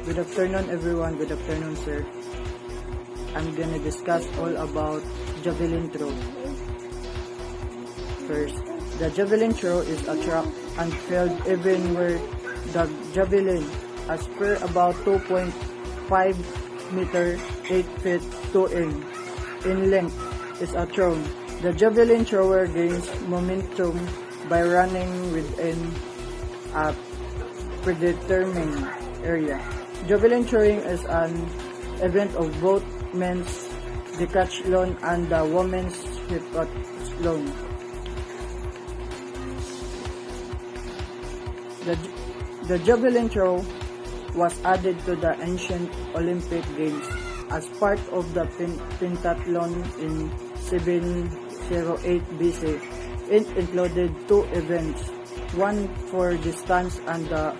Good afternoon, everyone. Good afternoon, sir. I'm gonna discuss all about javelin throw. First, the javelin throw is a track and field event where the javelin, as per about 2.5 meter, 8 feet 2 in length, is a thrown. The javelin thrower gains momentum by running within a predetermined area. Javelin throwing is an event of both men's decathlon and the women's heptathlon. The javelin throw was added to the ancient Olympic Games as part of the pentathlon in 708 BC. It included two events, one for distance and the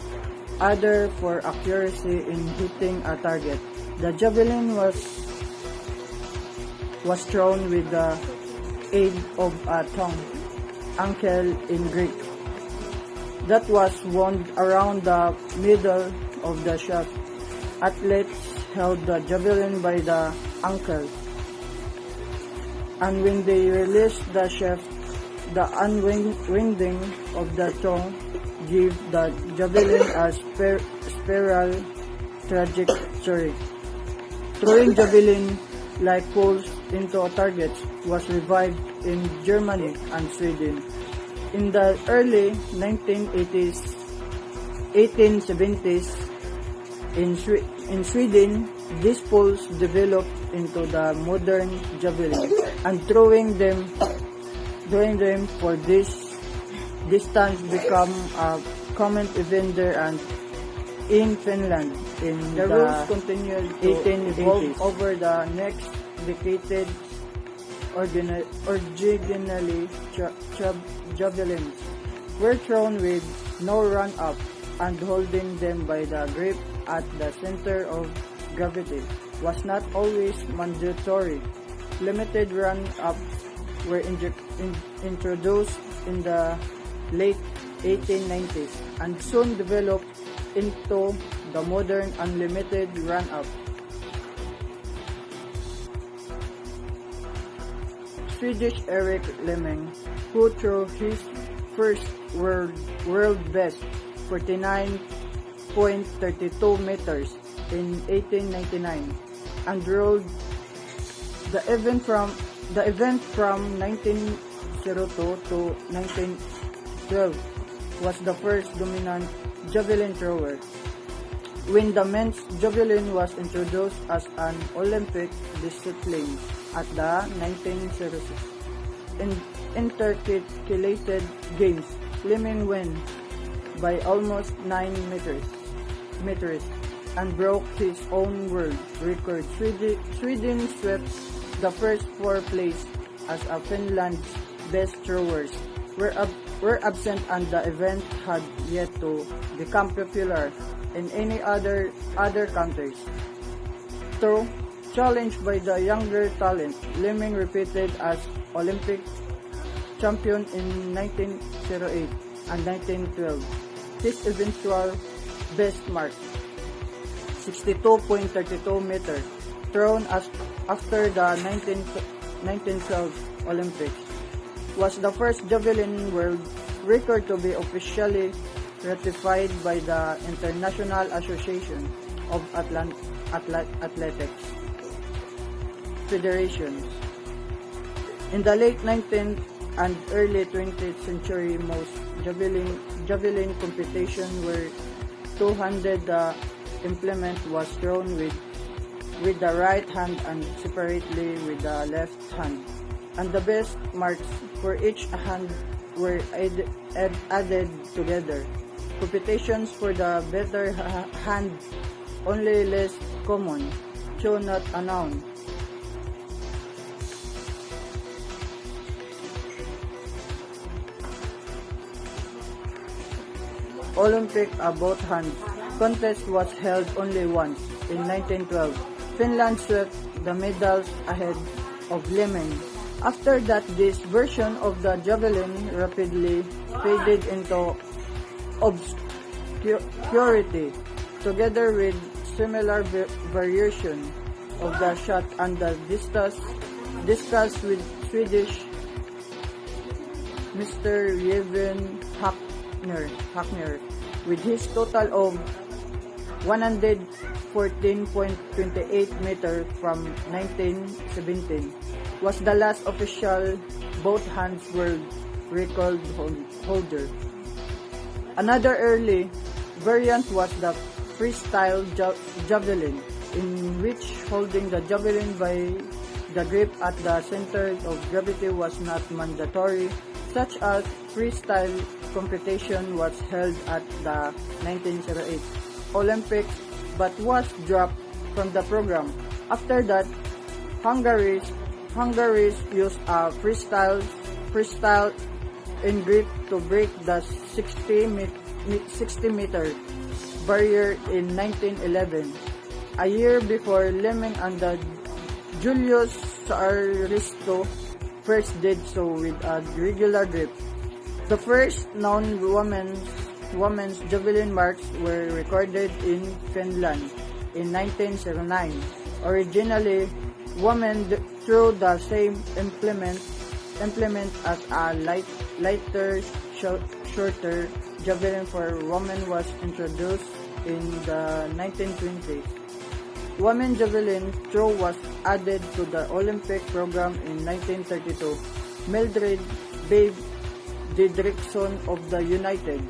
other for accuracy in hitting a target. The javelin was thrown with the aid of a tongue, ankle in Greek, that was wound around the middle of the shaft. Athletes held the javelin by the ankle, and when they released the shaft, the unwinding of the tongue gave the javelin a spiral trajectory. Throwing javelin like poles into targets was revived in Germany and Sweden. In the early 1870s, in Sweden, these poles developed into the modern javelin, and throwing them for this distance became a common event there and in Finland. The rules continued to evolve over the next decade. Originally, javelins were thrown with no run-up, and holding them by the grip at the center of gravity was not always mandatory. Limited run-ups were introduced in the late 1890s and soon developed into the modern unlimited run-up. Swedish Erik Lemming, who threw his first world best 49.32 meters in 1899 and rolled the event from 1902 to 1912, was the first dominant javelin thrower. When the men's javelin was introduced as an Olympic discipline at the 1906 intercalated games, Lemming won by almost 9 meters and broke his own world record. Sweden swept the first 4 place as a Finland's best throwers were absent, and the event had yet to become popular in any other countries. Though challenged by the younger talent, Lemming repeated as Olympic champion in 1908 and 1912. His eventual best mark, 62.32 meters, thrown after the 1912 Olympics, was the first javelin world record to be officially ratified by the International Association of Athletics Federations. In the late 19th and early 20th century, most javelin competition were two-handed. The implement was thrown with the right hand and separately with the left hand, and the best marks for each hand were added together. Competitions for the better hand only less common, though not a noun. Olympic both hand contest was held only once, in 1912. Finland swept the medals ahead of Lemming. After that, this version of the javelin rapidly faded into purity, together with similar variation of the shot and the discussed with Swedish Mr. Javelin Hackner, with his total of 114.28 meters from 1917, was the last official both hands world record holder. Another early variant was the freestyle javelin, in which holding the javelin by the grip at the center of gravity was not mandatory, such as freestyle competition was held at the 1978 Olympics but was dropped from the program. After that, Hungary used a freestyle in grip to break the 60-meter barrier in 1911, a year before Lemming and the Julius Saaristo first did so with a regular grip. The first known women's javelin marks were recorded in Finland in 1909. Originally, women threw the same implement as a lighter, shorter javelin for women was introduced in the 1920s. Women's javelin throw was added to the Olympic program in 1932. Mildred Babe Didrikson of the United